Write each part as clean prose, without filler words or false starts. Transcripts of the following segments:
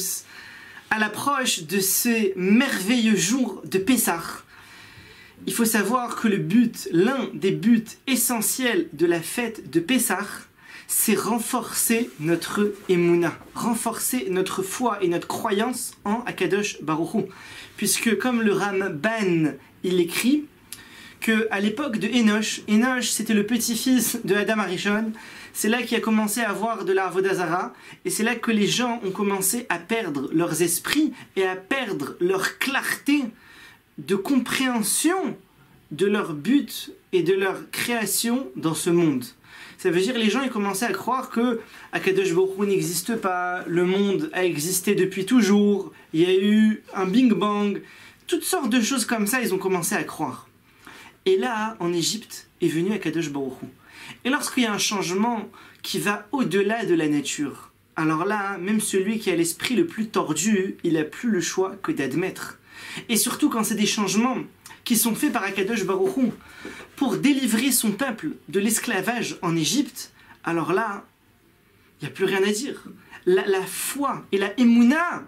tous. À l'approche de ce merveilleux jour de Pessah, il faut savoir que l'un des buts essentiels de la fête de Pessah, c'est renforcer notre émouna, renforcer notre foi et notre croyance en Akadosh Baruch Hu. Puisque comme le Ramban, il écrit qu'à l'époque de Enoch c'était le petit-fils de Adam Arishon, c'est là qu'il a commencé à avoir de la Avodah Zara, et c'est là que les gens ont commencé à perdre leurs esprits et à perdre leur clarté de compréhension de leur but et de leur création dans ce monde. Ça veut dire que les gens ils commençaient à croire que Akadosh Baruch Hu n'existe pas, le monde a existé depuis toujours, il y a eu un Big Bang, toutes sortes de choses comme ça, ils ont commencé à croire. Et là, en Égypte, est venu Akadosh Baruch Hu. Et lorsqu'il y a un changement qui va au-delà de la nature, alors là, même celui qui a l'esprit le plus tordu, il n'a plus le choix que d'admettre. Et surtout quand c'est des changements qui sont faits par Akadosh Baruch Hu pour délivrer son peuple de l'esclavage en Égypte, alors là, il n'y a plus rien à dire. La foi et la émouna,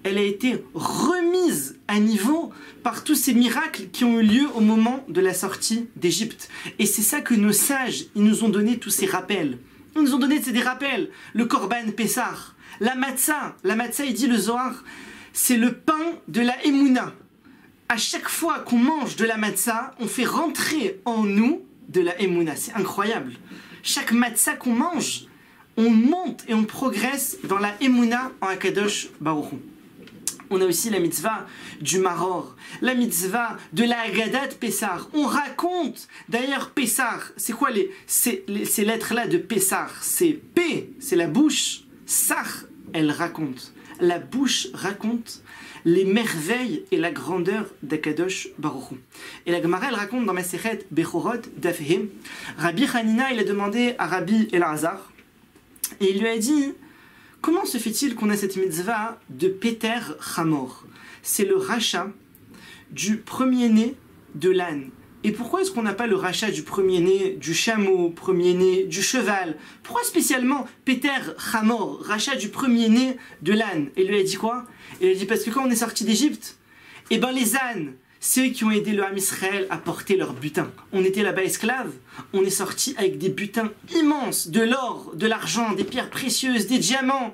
elle a été remise à niveau par tous ces miracles qui ont eu lieu au moment de la sortie d'Égypte. Et c'est ça que nos sages, ils nous ont donné tous ces rappels. Ils nous ont donné des rappels. Le Korban Pessah, la matzah, il dit le Zohar, c'est le pain de la émouna. À chaque fois qu'on mange de la matzah, on fait rentrer en nous de la émouna. C'est incroyable. Chaque matzah qu'on mange, on monte et on progresse dans la émouna en Akadosh Baruch Hu. On a aussi la mitzvah du Maror, la mitzvah de la Haggadah de Pessah. On raconte, d'ailleurs Pessah, c'est quoi ces lettres-là de Pessah? C'est P, c'est la bouche, Sar, elle raconte. La bouche raconte les merveilles et la grandeur d'Akadosh Baruch Hu. Et la Gemara, elle raconte dans Masechet Bechorot d'Afehim, Rabbi Hanina, il a demandé à Rabbi Elazar, et il lui a dit, comment se fait-il qu'on a cette mitzvah de Peter Hamor? C'est le rachat du premier-né de l'âne. Et pourquoi est-ce qu'on n'a pas le rachat du premier-né du chameau, premier-né du cheval? Pourquoi spécialement Peter Hamor, rachat du premier-né de l'âne? Et il lui a dit quoi? Il lui a dit parce que quand on est sorti d'Égypte, eh ben les ânes, c'est eux qui ont aidé le Ham Israël à porter leur butin. On était là-bas esclaves, on est sorti avec des butins immenses, de l'or, de l'argent, des pierres précieuses, des diamants.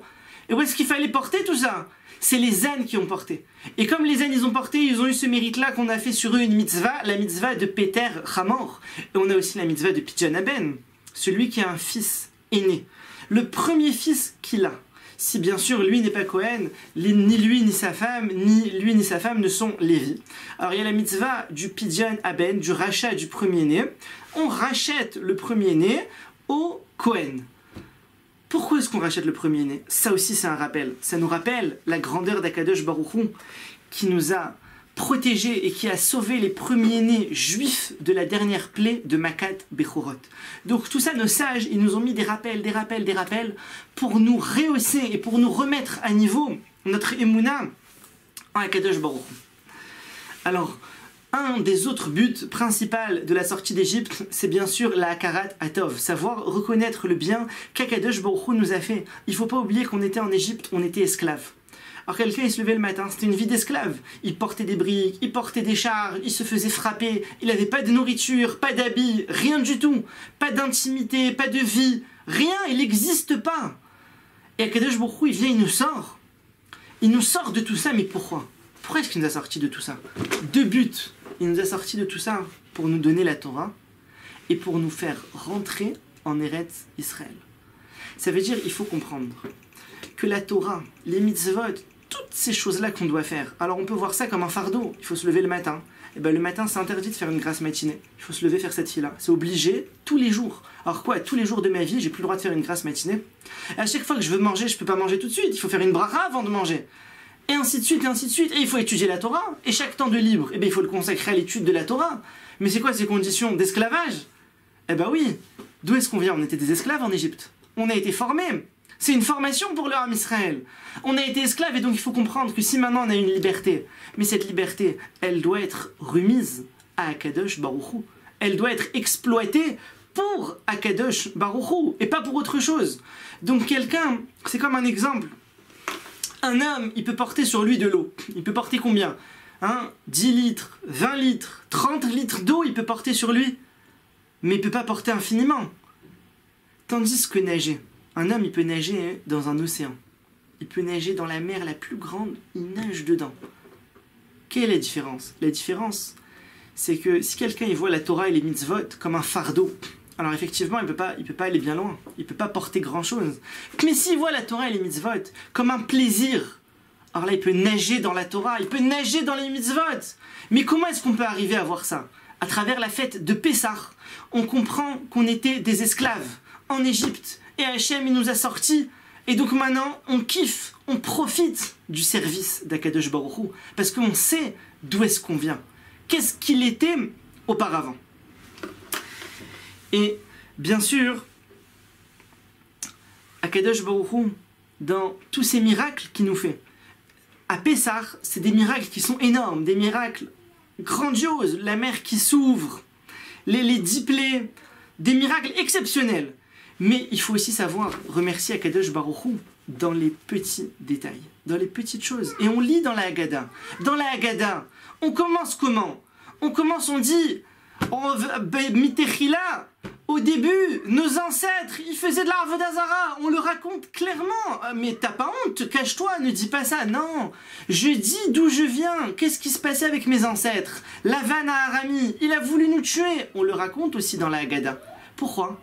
Et où est-ce qu'il fallait porter tout ça? C'est les ânes qui ont porté. Et comme les ânes ils ont porté, ils ont eu ce mérite-là qu'on a fait sur eux une mitzvah, la mitzvah de Peter Hamor. Et on a aussi la mitzvah de Pidjan Aben, celui qui a un fils aîné. Le premier fils qu'il a. Si bien sûr lui n'est pas Cohen, ni lui ni sa femme, ni lui ni sa femme ne sont Lévi. Alors il y a la mitzvah du Pidjan Aben, du rachat du premier-né. On rachète le premier-né au Cohen. Pourquoi est-ce qu'on rachète le premier-né? Ça aussi c'est un rappel. Ça nous rappelle la grandeur d'Akadosh Baruch Hu qui nous a protégés et qui a sauvé les premiers-nés juifs de la dernière plaie de Makat Bechorot. Donc tout ça, nos sages, ils nous ont mis des rappels pour nous rehausser et pour nous remettre à niveau notre émouna en Akadosh Baruch Hu. Alors, un des autres buts principaux de la sortie d'Égypte, c'est bien sûr la Hakarat Atov, savoir reconnaître le bien qu'Akadosh Baruch Hu nous a fait. Il ne faut pas oublier qu'on était en Égypte, on était esclaves. Alors quelqu'un il se levait le matin, c'était une vie d'esclave. Il portait des briques, il portait des charges, il se faisait frapper, il n'avait pas de nourriture, pas d'habits, rien du tout, pas d'intimité, pas de vie, rien, il n'existe pas. Et Akadosh Baruch Hu, il vient, il nous sort. Il nous sort de tout ça, mais pourquoi? Pourquoi est-ce qu'il nous a sortis de tout ça? Deux buts. Il nous a sortis de tout ça pour nous donner la Torah et pour nous faire rentrer en Eretz Israël. Ça veut dire, il faut comprendre que la Torah, les mitzvot, toutes ces choses-là qu'on doit faire. Alors on peut voir ça comme un fardeau. Il faut se lever le matin. Et ben le matin, c'est interdit de faire une grasse matinée. Il faut se lever faire cette fille-là. C'est obligé tous les jours. Alors quoi, tous les jours de ma vie, j'ai plus le droit de faire une grasse matinée. Et à chaque fois que je veux manger, je peux pas manger tout de suite. Il faut faire une bracha avant de manger. Et ainsi de suite, et ainsi de suite. Et il faut étudier la Torah. Et chaque temps de libre, eh ben, il faut le consacrer à l'étude de la Torah. Mais c'est quoi ces conditions d'esclavage? Eh ben oui. D'où est-ce qu'on vient? On était des esclaves en Égypte. On a été formés. C'est une formation pour le Ham Israël. On a été esclaves et donc il faut comprendre que si maintenant on a une liberté, mais cette liberté, elle doit être remise à Akadosh Baruch Hu. Elle doit être exploitée pour Akadosh Baruch Hu et pas pour autre chose. Donc quelqu'un, c'est comme un exemple. Un homme, il peut porter sur lui de l'eau. Il peut porter combien? 10 litres, 20 litres, 30 litres d'eau, il peut porter sur lui. Mais il ne peut pas porter infiniment. Tandis que nager, un homme, il peut nager dans un océan. Il peut nager dans la mer la plus grande, il nage dedans. Quelle est la différence? La différence, c'est que si quelqu'un il voit la Torah et les mitzvot comme un fardeau, alors effectivement, il peut pas aller bien loin. Il ne peut pas porter grand-chose. Mais s'il voit la Torah et les mitzvot comme un plaisir, alors là, il peut nager dans la Torah, il peut nager dans les mitzvot. Mais comment est-ce qu'on peut arriver à voir ça? À travers la fête de Pessah, on comprend qu'on était des esclaves en Égypte. Et Hachem, il nous a sortis. Et donc maintenant, on kiffe, on profite du service d'Akadosh Baruch Hu. Parce qu'on sait d'où est-ce qu'on vient. Qu'est-ce qu'il était auparavant. Et bien sûr, Akadosh Baruch Hu, dans tous ces miracles qu'il nous fait, à Pessah, c'est des miracles qui sont énormes, des miracles grandioses, la mer qui s'ouvre, les 10 plaies, des miracles exceptionnels. Mais il faut aussi savoir remercier Akadosh Baruch Hu dans les petits détails, dans les petites choses. Et on lit dans la Haggadah. Dans la Haggadah, on commence comment? On commence, on dit, Mitechila, au début, nos ancêtres, ils faisaient de l'Avodah Zara. On le raconte clairement. Mais t'as pas honte, cache-toi, ne dis pas ça. Non, je dis d'où je viens. Qu'est-ce qui se passait avec mes ancêtres? Lavan à Arami, il a voulu nous tuer. On le raconte aussi dans la Haggadah. Pourquoi?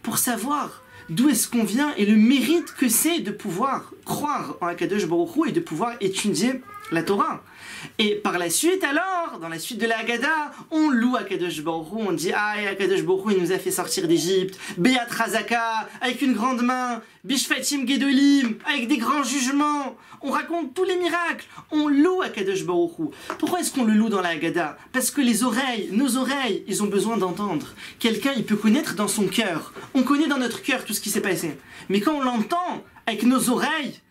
Pour savoir d'où est-ce qu'on vient et le mérite que c'est de pouvoir croire en Akadosh Baruch Hu et de pouvoir étudier la Torah. Et par la suite alors, dans la suite de la Haggadah, on loue Akadosh Baruch Hu, on dit ah, Akadosh Baruch Hu il nous a fait sortir d'Égypte, Beat Razaka, avec une grande main, Bishfatim Gedolim, avec des grands jugements. On raconte tous les miracles, on loue Akadosh Baruch Hu. Pourquoi est-ce qu'on le loue dans la Haggadah? Parce que les oreilles, nos oreilles, ils ont besoin d'entendre. Quelqu'un, il peut connaître dans son cœur. On connaît dans notre cœur tout ce qui s'est passé. Mais quand on l'entend avec nos oreilles,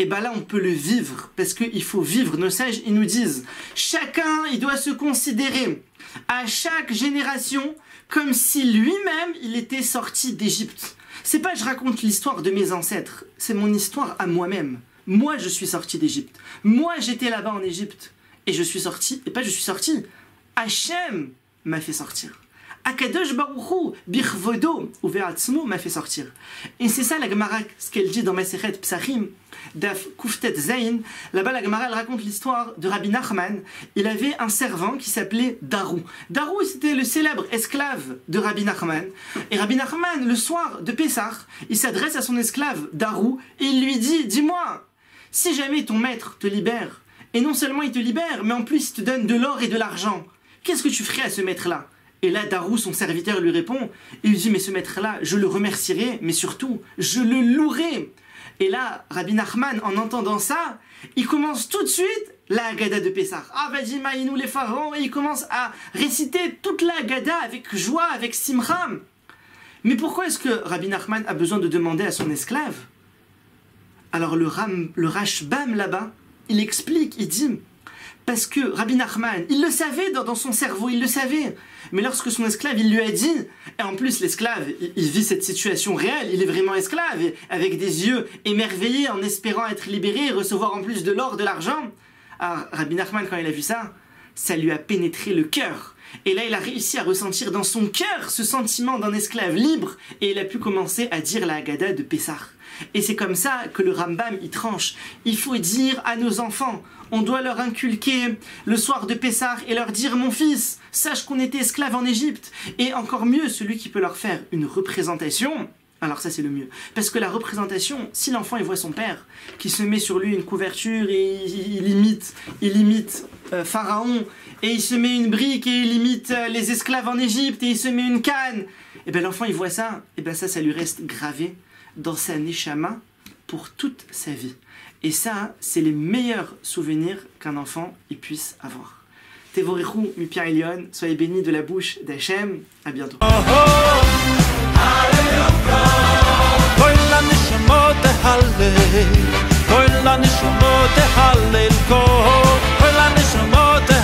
et bien là on peut le vivre, parce qu'il faut vivre. Nos sages, ils nous disent, chacun, il doit se considérer à chaque génération comme si lui-même, il était sorti d'Égypte. C'est pas je raconte l'histoire de mes ancêtres, c'est mon histoire à moi-même. Moi, je suis sorti d'Égypte. Moi, j'étais là-bas en Égypte. Et je suis sorti, et pas je suis sorti, Hachem m'a fait sortir. Akadosh Baruch Hu, Birvodo, Uve'atzmo m'a fait sortir. Et c'est ça la Gemara, ce qu'elle dit dans Masechet Psachim, Daf Kuftet Zayin. Là-bas, la Gemara, elle raconte l'histoire de Rabbi Nachman. Il avait un servant qui s'appelait Darou. Darou, c'était le célèbre esclave de Rabbi Nachman. Et Rabbi Nachman, le soir de Pessah, il s'adresse à son esclave Darou et il lui dit, dis-moi, si jamais ton maître te libère, et non seulement il te libère, mais en plus il te donne de l'or et de l'argent, qu'est-ce que tu ferais à ce maître-là? Et là, Darou, son serviteur, lui répond, et il dit, mais ce maître-là, je le remercierai, mais surtout, je le louerai. Et là, Rabbi Nachman, en entendant ça, il commence tout de suite la Haggadah de Pessah. Ah, vas-y, maïnou les pharaons, et il commence à réciter toute la Haggadah avec joie, avec simcha. Mais pourquoi est-ce que Rabbi Nachman a besoin de demander à son esclave? Alors le Rashbam là-bas, il explique, il dit, parce que Rabbi Nachman, il le savait dans son cerveau, il le savait. Mais lorsque son esclave, il lui a dit, et en plus l'esclave, il vit cette situation réelle, il est vraiment esclave, avec des yeux émerveillés en espérant être libéré et recevoir en plus de l'or, de l'argent. Alors Rabbi Nachman, quand il a vu ça, ça lui a pénétré le cœur. Et là, il a réussi à ressentir dans son cœur ce sentiment d'un esclave libre, et il a pu commencer à dire la Haggadah de Pessah. Et c'est comme ça que le Rambam y tranche. Il faut dire à nos enfants, on doit leur inculquer le soir de Pessah et leur dire, mon fils, sache qu'on était esclave en Égypte. Et encore mieux, celui qui peut leur faire une représentation, alors ça c'est le mieux. Parce que la représentation, si l'enfant il voit son père qui se met sur lui une couverture et il imite Pharaon, et il se met une brique et il imite les esclaves en Égypte et il se met une canne, et bien l'enfant il voit ça, et bien ça lui reste gravé dans sa neshama pour toute sa vie. Et ça, c'est les meilleurs souvenirs qu'un enfant il puisse avoir. Tevorechou, mi Pierre Elion, soyez bénis de la bouche d'Hachem. À bientôt.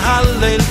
Hallel